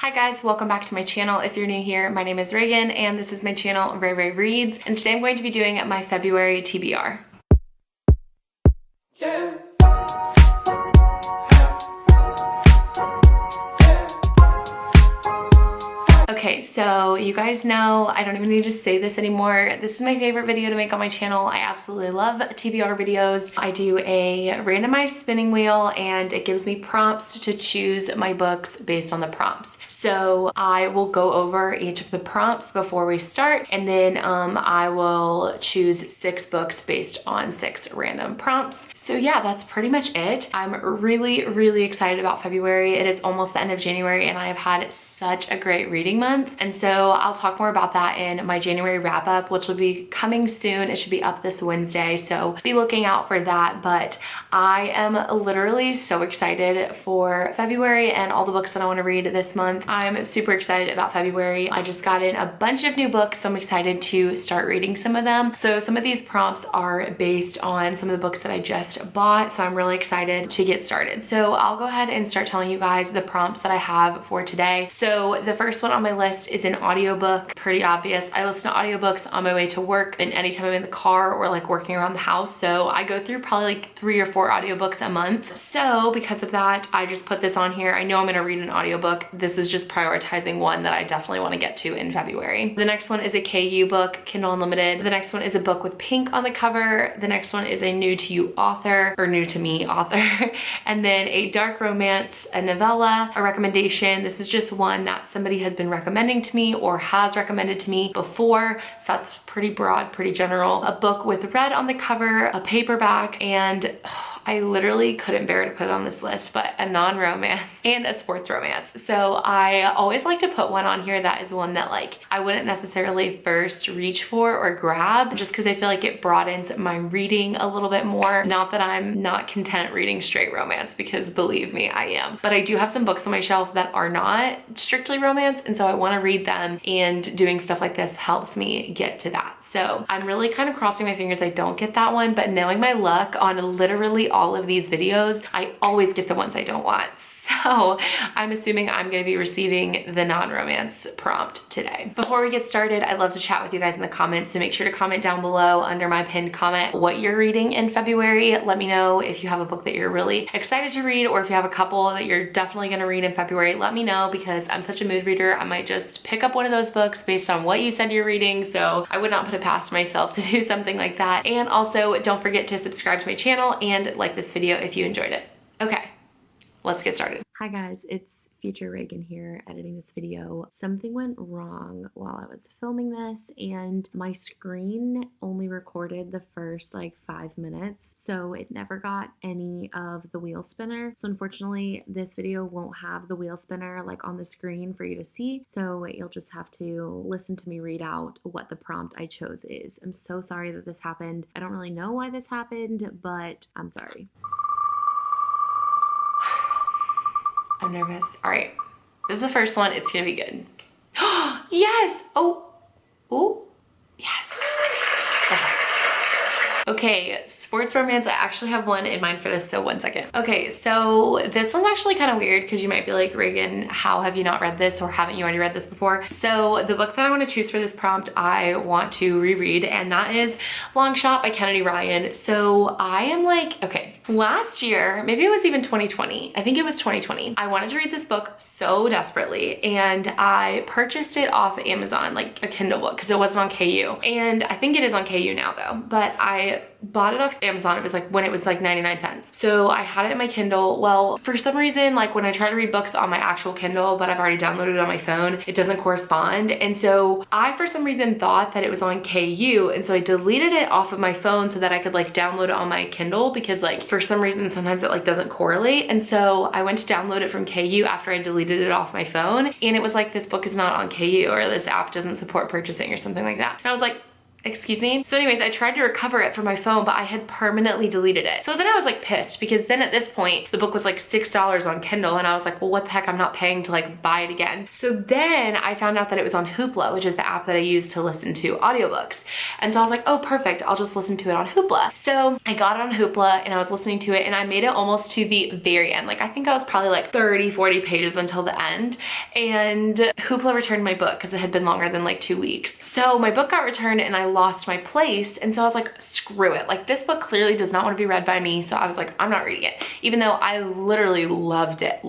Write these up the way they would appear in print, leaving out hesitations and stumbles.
Hi guys, welcome back to my channel. If you're new here, my name is Reagan and this is my channel, Ray Reads, and today I'm going to be doing my February TBR. Yeah. Okay, so you guys know, I don't even need to say this anymore. This is my favorite video to make on my channel. I absolutely love TBR videos. I do a randomized spinning wheel and it gives me prompts to choose my books based on the prompts. So I will go over each of the prompts before we start, and then I will choose 6 books based on 6 random prompts. So yeah, that's pretty much it. I'm really excited about February. It is almost the end of January and I have had such a great reading month, and so I'll talk more about that in my January wrap up, which will be coming soon. It should be up this Wednesday, so be looking out for that. But I am literally so excited for February and all the books that I want to read this month. I'm super excited about February. I just got in a bunch of new books, so I'm excited to start reading some of them. So some of these prompts are based on some of the books that I just bought, so I'm really excited to get started. So I'll go ahead and start telling you guys the prompts that I have for today. So the first one on my list is an audiobook. Pretty obvious. I listen to audiobooks on my way to work and anytime I'm in the car or like working around the house. So I go through probably like 3 or 4 audiobooks a month. So because of that, I just put this on here. I know I'm gonna read an audiobook. This is just prioritizing one that I definitely want to get to in February. The next one is a KU book, Kindle Unlimited. The next one is a book with pink on the cover. The next one is a new to you author, or new to me author. And then a dark romance, a novella, a recommendation. This is just one that somebody has been recommending to me or has recommended to me before, so that's pretty broad, pretty general. A book with red on the cover, a paperback, and I literally couldn't bear to put it on this list, but a non-romance and a sports romance. So I always like to put one on here that is one that like I wouldn't necessarily first reach for or grab, just because I feel like it broadens my reading a little bit more. Not that I'm not content reading straight romance, because believe me, I am. But I do have some books on my shelf that are not strictly romance, and so I want to read them, and doing stuff like this helps me get to that. So I'm really kind of crossing my fingers I don't get that one, but knowing my luck on literally all of these videos, I always get the ones I don't want. So I'm assuming I'm going to be receiving the non-romance prompt today. Before we get started, I'd love to chat with you guys in the comments, so make sure to comment down below under my pinned comment what you're reading in February. Let me know if you have a book that you're really excited to read, or if you have a couple that you're definitely going to read in February. Let me know, because I'm such a mood reader. I might just pick up one of those books based on what you said you're reading, so I would not put it past myself to do something like that. And also, don't forget to subscribe to my channel and like this video if you enjoyed it. Okay, let's get started. Hi guys, it's future Reagan here editing this video. Something went wrong while I was filming this, and my screen only recorded the first like 5 minutes, so it never got any of the wheel spinner. So unfortunately, this video won't have the wheel spinner like on the screen for you to see, so you'll just have to listen to me read out what the prompt I chose is. I'm so sorry that this happened. I don't really know why this happened, but I'm sorry. I'm nervous. All right, this is the first one. It's gonna be good. Yes. Oh, yes. Yes. Okay, sports romance. I actually have one in mind for this, so one second. Okay, so this one's actually kind of weird, because you might be like, Reagan, how have you not read this, or haven't you already read this before? So the book that I want to choose for this prompt, I want to reread, and that is Long Shot by Kennedy Ryan. So I am like, okay, last year, maybe it was even 2020, I think it was 2020, I wanted to read this book so desperately, and I purchased it off Amazon, like a Kindle book, because it wasn't on KU, and I think it is on KU now though, but I bought it off Amazon. It was like when it was like 99 cents. So I had it in my Kindle. Well, for some reason, like when I try to read books on my actual Kindle, but I've already downloaded it on my phone, it doesn't correspond. And so I, for some reason, thought that it was on KU. And so I deleted it off of my phone so that I could like download it on my Kindle, because like for some reason, sometimes it like doesn't correlate. And so I went to download it from KU after I deleted it off my phone. And it was like, this book is not on KU, or this app doesn't support purchasing or something like that. And I was like, Excuse me. So anyways, I tried to recover it from my phone, but I had permanently deleted it. So then I was like pissed because then at this point, the book was like $6 on Kindle and I was like, well, what the heck? I'm not paying to like buy it again. So then I found out that it was on Hoopla, which is the app that I use to listen to audiobooks. And so I was like, oh, perfect. I'll just listen to it on Hoopla. So I got it on Hoopla and I was listening to it and I made it almost to the very end. Like I think I was probably like 30, 40 pages until the end. And Hoopla returned my book because it had been longer than like 2 weeks. So my book got returned and I lost my place, and so I was like, screw it, like this book clearly does not want to be read by me. So I was like, I'm not reading it, even though I literally loved it.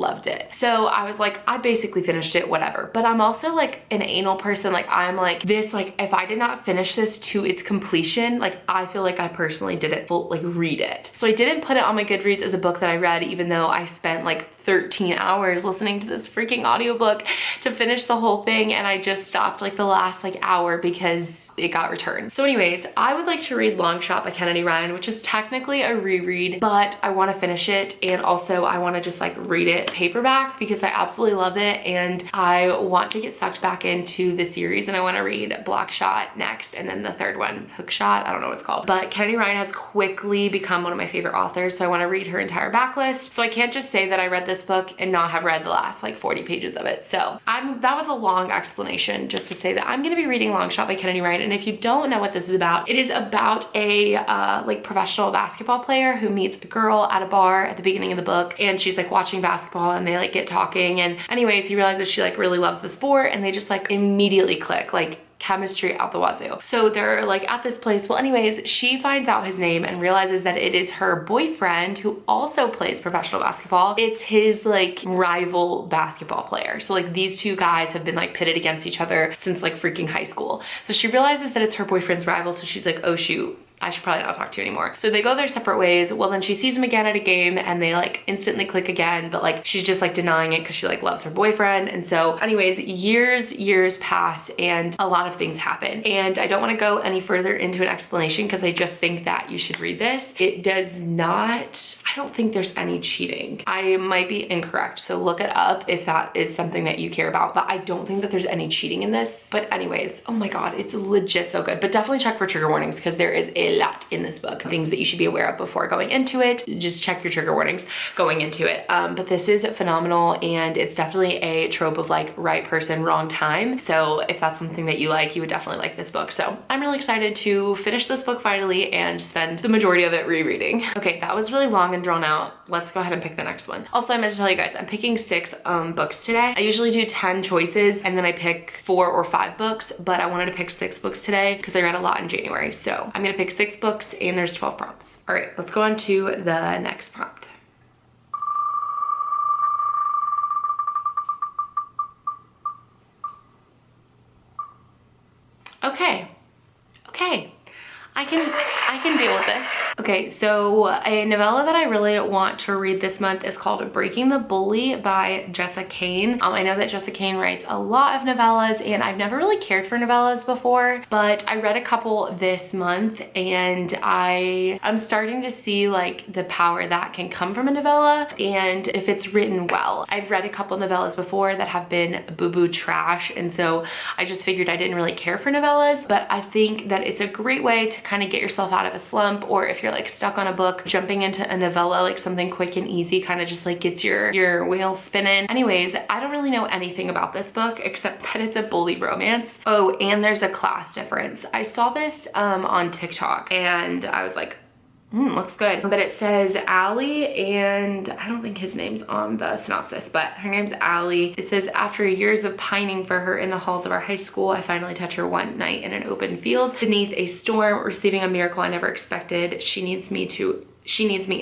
So I was like, I basically finished it, whatever. But I'm also like an anal person. Like I'm like this, like if I did not finish this to its completion, like I feel like I personally didn't like read it. So I didn't put it on my Goodreads as a book that I read, even though I spent like 13 hours listening to this freaking audiobook to finish the whole thing, and I just stopped like the last like hour because it got returned. So anyways, I would like to read Long Shot by Kennedy Ryan, which is technically a reread, but I want to finish it, and also I want to just like read it paperback because I absolutely love it and I want to get sucked back into the series, and I want to read Black Shot next, and then the third one, Hook Shot, I don't know what it's called. But Kennedy Ryan has quickly become one of my favorite authors, so I want to read her entire backlist. So I can't just say that I read this book and not have read the last like 40 pages of it. So that was a long explanation just to say that I'm going to be reading Long Shot by Kennedy Ryan. And if you don't know what this is about, it is about a like professional basketball player who meets a girl at a bar at the beginning of the book, and she's like watching basketball and they like get talking, and anyways he realizes she like really loves the sport and they just like immediately click, like chemistry out the wazoo. So they're like at this place. Well, anyways, she finds out his name and realizes that it is her boyfriend who also plays professional basketball. It's his like rival basketball player. So like these two guys have been like pitted against each other since like freaking high school. So she realizes that it's her boyfriend's rival. So she's like, oh shoot, I should probably not talk to you anymore. So they go their separate ways. Well, then she sees him again at a game and they like instantly click again, but like she's just like denying it because she like loves her boyfriend. And so anyways, years pass and a lot of things happen. And I don't want to go any further into an explanation because I just think that you should read this. It does not, I don't think there's any cheating. I might be incorrect, so look it up if that is something that you care about, but I don't think that there's any cheating in this. But anyways, oh my God, it's legit so good. But definitely check for trigger warnings because there is a lot in this book, things that you should be aware of before going into it. Just check your trigger warnings going into it. But this is phenomenal, and it's definitely a trope of like right person, wrong time. So if that's something that you like, you would definitely like this book. So I'm really excited to finish this book finally and spend the majority of it rereading. Okay, that was really long and drawn out. Let's go ahead and pick the next one. Also, I meant to tell you guys, I'm picking 6 books today. I usually do 10 choices and then I pick 4 or 5 books, but I wanted to pick 6 books today because I read a lot in January. So I'm gonna pick 6 books and there's 12 prompts. All right, let's go on to the next prompt. Okay, I can deal with this. Okay, so a novella that I really want to read this month is called Breaking the Bully by Jessa Kane. I know that Jessa Kane writes a lot of novellas and I've never really cared for novellas before, but I read a couple this month and I'm starting to see like the power that can come from a novella and if it's written well. I've read a couple novellas before that have been boo-boo trash, and so I just figured I didn't really care for novellas, but I think that it's a great way to kind of get yourself out of a slump, or if you're like stuck on a book, jumping into a novella, like something quick and easy, kind of just like gets your wheels spinning. Anyways, I don't really know anything about this book except that it's a bully romance. Oh, and there's a class difference. I saw this on TikTok and I was like, looks good. But it says Allie, and I don't think his name's on the synopsis, but her name's Allie. It says, after years of pining for her in the halls of our high school, I finally touch her one night in an open field beneath a storm, receiving a miracle I never expected. She needs me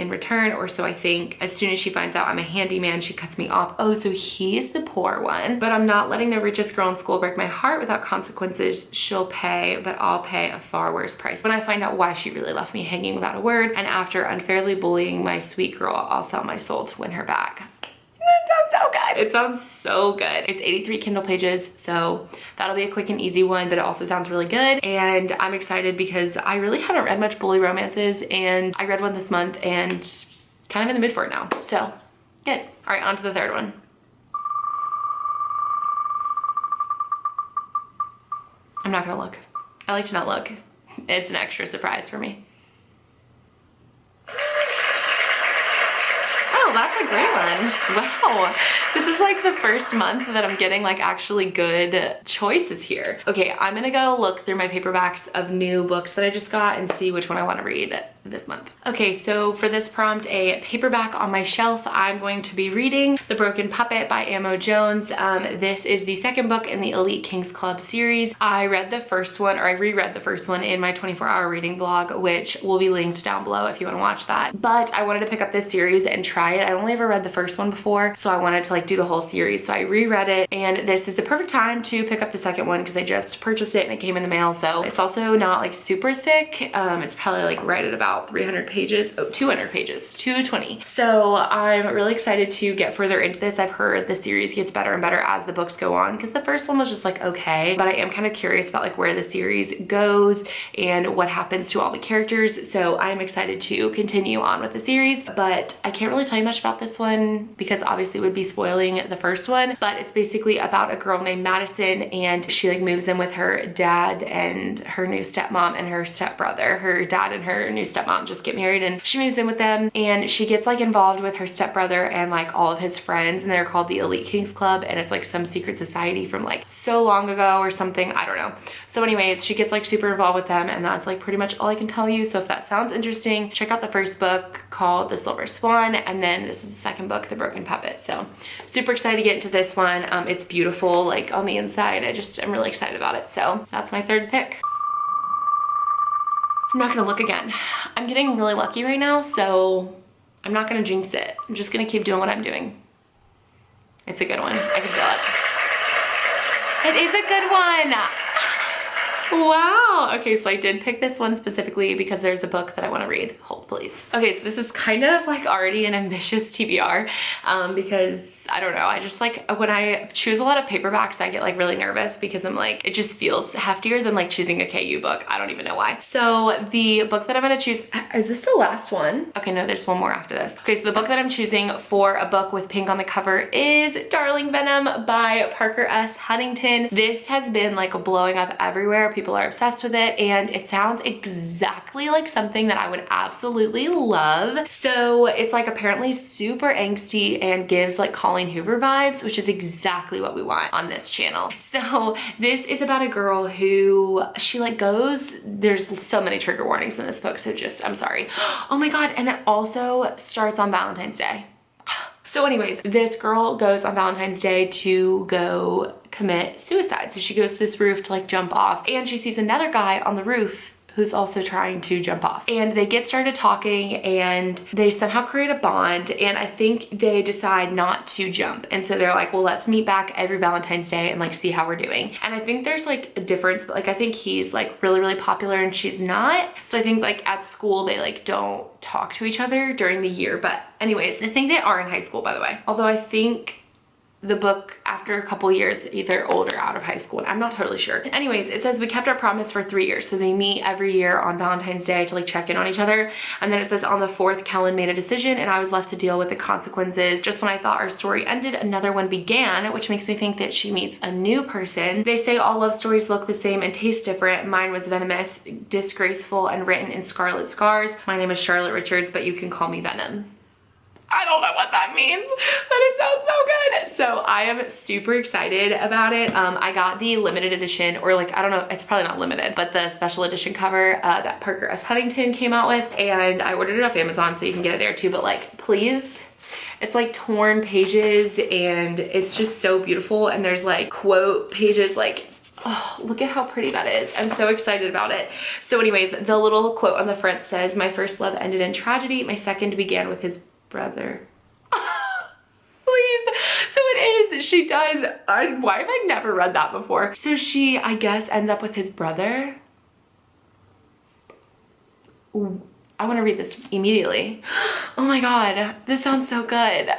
in return, or so I think. As soon as she finds out I'm a handyman, she cuts me off. Oh, so he's the poor one. But I'm not letting the richest girl in school break my heart without consequences. She'll pay, but I'll pay a far worse price. When I find out why she really left me hanging without a word, and after unfairly bullying my sweet girl, I'll sell my soul to win her back. That sounds so good. It sounds so good. It's 83 Kindle pages, so that'll be a quick and easy one, but it also sounds really good. And I'm excited because I really haven't read much bully romances, and I read one this month and kind of in the mood for it now. So good. All right, on to the third one. I'm not gonna look. I like to not look. it's an extra surprise for me. Oh, that's a great one. Wow. This is like the first month that I'm getting like actually good choices here. Okay, I'm gonna go look through my paperbacks of new books that I just got and see which one I want to read this month. Okay, so for this prompt, a paperback on my shelf, I'm going to be reading The Broken Puppet by Amo Jones. This is the second book in the Elite Kings Club series. I read the first one, or I reread the first one in my 24-hour reading blog, which will be linked down below if you want to watch that. But I wanted to pick up this series and try it. I only ever read the first one before, so I wanted to like do the whole series. So I reread it, and this is the perfect time to pick up the second one because I just purchased it and it came in the mail. So it's also not like super thick. It's probably like right at about 300 pages. Oh, 200 pages, 220. So I'm really excited to get further into this. I've heard the series gets better and better as the books go on because the first one was just like okay, but I am kind of curious about like where the series goes and what happens to all the characters. So I'm excited to continue on with the series, but I can't really tell you much about this one because obviously it would be spoiling the first one. But it's basically about a girl named Madison, and she like moves in with her dad and her new stepmom and her stepbrother. Her dad and her new stepmom just get married, and she moves in with them, and she gets like involved with her stepbrother and like all of his friends, and they're called the Elite Kings Club, and it's like some secret society from like so long ago or something, I don't know. So anyways, she gets like super involved with them, and that's like pretty much all I can tell you. So if that sounds interesting, check out the first book called The Silver Swan, and then this is the second book, The Broken Puppet. So super excited to get into this one. It's beautiful like on the inside. I'm really excited about it. So that's my third pick. I'm not gonna look again. I'm getting really lucky right now, so I'm not gonna jinx it. I'm just gonna keep doing what I'm doing. It's a good one. I can feel it. It is a good one. Wow. Okay, so I did pick this one specifically because there's a book that I want to read. Hold please. Okay, so this is kind of like already an ambitious TBR because I don't know, I just like when I choose a lot of paperbacks I get like really nervous because I'm like it just feels heftier than like choosing a KU book. I don't even know why. So the book that I'm gonna choose, is this the last one? Okay, no, there's one more after this. Okay, so the book that I'm choosing for a book with pink on the cover is Darling Venom by Parker S. Huntington. This has been like blowing up everywhere. People are obsessed with it, and it sounds exactly like something that I would absolutely love. So it's like apparently super angsty and gives like Colleen Hoover vibes, which is exactly what we want on this channel. So this is about a girl who she like goes, there's so many trigger warnings in this book, so just I'm sorry. Oh my god, and it also starts on Valentine's Day. So anyways, this girl goes on Valentine's Day to go commit suicide. So she goes to this roof to like jump off, and she sees another guy on the roof who's also trying to jump off. And they get started talking, and they somehow create a bond, and I think they decide not to jump. And so they're like, well, let's meet back every Valentine's Day and like see how we're doing. And I think there's like a difference, but like I think he's like really, really popular and she's not. So I think like at school they like don't talk to each other during the year. But anyways, I think they are in high school, by the way. Although I think the book after a couple years, either old or out of high school, I'm not totally sure. Anyways, it says we kept our promise for 3 years. So they meet every year on Valentine's Day to like check in on each other. And then it says on the 4th, Kellen made a decision and I was left to deal with the consequences. Just when I thought our story ended, another one began, which makes me think that she meets a new person. They say all love stories look the same and taste different. Mine was venomous, disgraceful, and written in scarlet scars. My name is Charlotte Richards, but you can call me Venom. I don't know what that means, but it sounds so good. So I am super excited about it. I got the limited edition, or like, I don't know, it's probably not limited, but the special edition cover that Parker S. Huntington came out with, and I ordered it off Amazon, so you can get it there too, but like, please. It's like torn pages, and it's just so beautiful, and there's like quote pages, like, oh, look at how pretty that is. I'm so excited about it. So anyways, the little quote on the front says, my first love ended in tragedy, my second began with his brother. Please. So it is, she does. Why have I never read that before? So she, I guess, ends up with his brother. Ooh, I want to read this immediately. Oh my god, this sounds so good.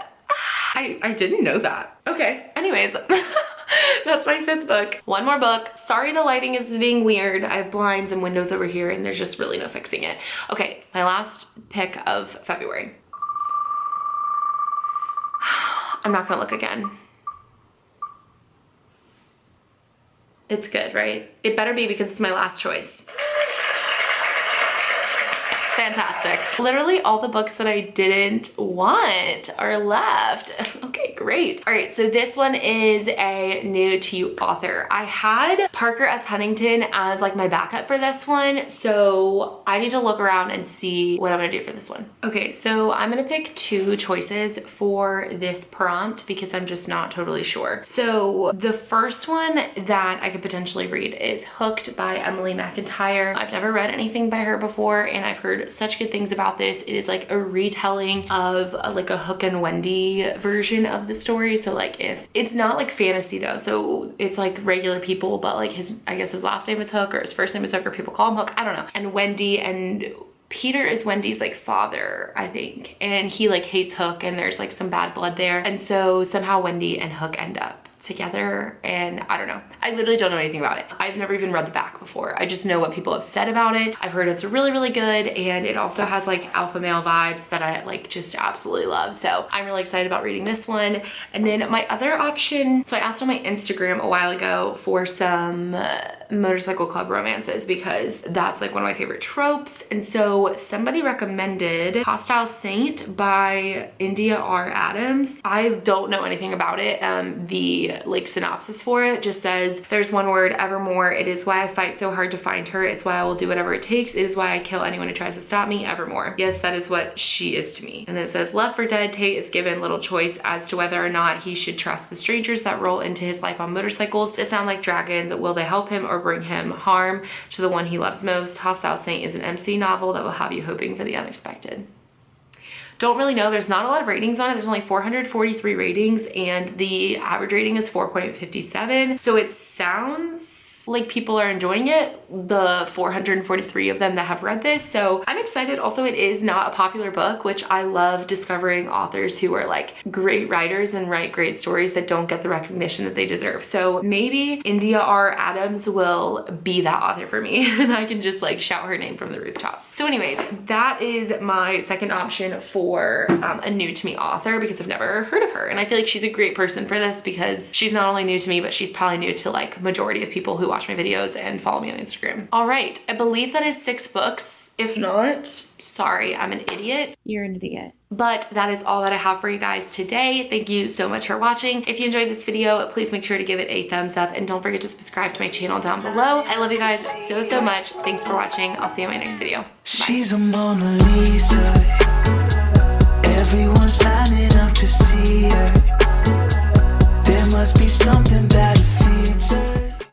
I didn't know that. Okay, anyways. That's my 5th book. One more book. Sorry the lighting is being weird. I have blinds and windows over here, and there's just really no fixing it. Okay, my last pick of February. I'm not gonna look again. It's good, right? It better be because it's my last choice. Fantastic. Literally all the books that I didn't want are left. Okay, great. All right, so this one is a new to you author. I had Parker S. Huntington as like my backup for this one, so I need to look around and see what I'm gonna do for this one. Okay, so I'm gonna pick two choices for this prompt because I'm just not totally sure. So the first one that I could potentially read is Hooked by Emily McIntyre. I've never read anything by her before and I've heard such good things about this. It is like a retelling of like a Hook and Wendy version of the story. So like if it's not like fantasy though, so it's like regular people, but like I guess his last name is Hook or his first name is Hook or people call him Hook, I don't know. And Wendy and Peter is Wendy's like father, I think, and he like hates Hook and there's like some bad blood there, and so somehow Wendy and Hook end up together, and I don't know. I literally don't know anything about it. I've never even read the back before. I just know what people have said about it. I've heard it's really, really good, and it also has like alpha male vibes that I like just absolutely love. So I'm really excited about reading this one. And then my other option, so I asked on my Instagram a while ago for some motorcycle club romances because that's like one of my favorite tropes. And so somebody recommended Hostile Saint by India R. Adams. I don't know anything about it. The like synopsis for it just says, there's one word, evermore. It is why I fight so hard to find her. It's why I will do whatever it takes. It is why I kill anyone who tries to stop me, evermore. Yes, that is what she is to me. And then it says, left for dead, Tate is given little choice as to whether or not he should trust the strangers that roll into his life on motorcycles that sound like dragons. Will they help him or bring him harm to the one he loves most? Hostile Saint is an MC novel that will have you hoping for the unexpected. Don't really know. There's not a lot of ratings on it. There's only 443 ratings and the average rating is 4.57. So it sounds like people are enjoying it, the 443 of them that have read this. So I'm excited. Also, it is not a popular book, which I love discovering authors who are like great writers and write great stories that don't get the recognition that they deserve. So maybe India R. Adams will be that author for me and I can just like shout her name from the rooftops. So anyways, that is my second option for a new to me author because I've never heard of her. And I feel like she's a great person for this because she's not only new to me, but she's probably new to like majority of people who watch my videos and follow me on Instagram. All right, I believe that is 6 books. If not, sorry, I'm an idiot. You're an idiot. But that is all that I have for you guys today. Thank you so much for watching. If you enjoyed this video, please make sure to give it a thumbs up and don't forget to subscribe to my channel down below. I love you guys so, so much. Thanks for watching. I'll see you in my next video. Bye. She's a Mona Lisa.